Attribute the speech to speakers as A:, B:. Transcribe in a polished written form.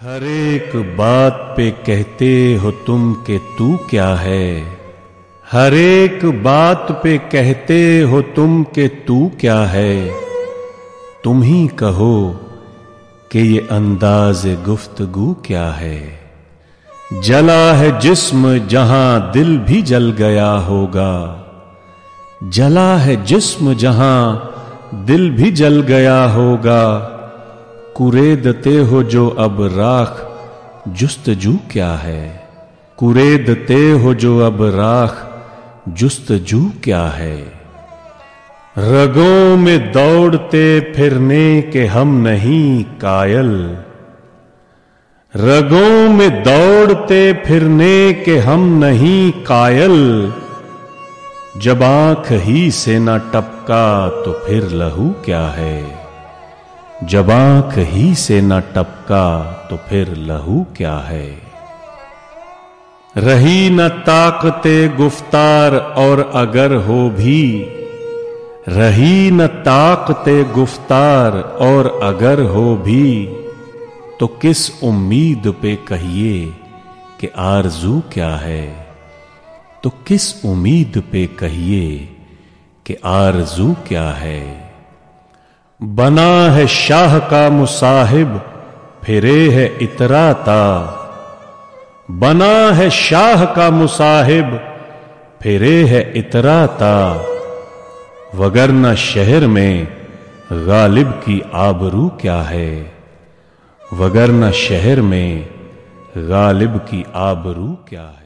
A: हर एक बात पे कहते हो तुम के तू क्या है। हर एक बात पे कहते हो तुम के तू क्या है। तुम ही कहो कि ये अंदाज गुफ्तगू क्या है। जला है जिस्म जहां दिल भी जल गया होगा। जला है जिस्म जहां दिल भी जल गया होगा। कुरेदते हो जो अब राख जुस्तजू क्या है। कुरेदते हो जो अब राख जुस्तजू क्या है। रगों में दौड़ते फिरने के हम नहीं कायल। रगों में दौड़ते फिरने के हम नहीं कायल। जब आंख ही से न टपका तो फिर लहू क्या है। जब आंख ही से न टपका तो फिर लहू क्या है। रही न ताकते गुफ्तार और अगर हो भी। रही न ताकते गुफ्तार और अगर हो भी। तो किस उम्मीद पे कहिए कि आरज़ू क्या है। तो किस उम्मीद पे कहिए कि आरज़ू क्या है। बना है शाह का मुसाहिब फिरे है इतराता। बना है शाह का मुसाहिब फिरे है इतराता। वगरना शहर में गालिब की आबरू क्या है। वगरना शहर में गालिब की आबरू क्या है।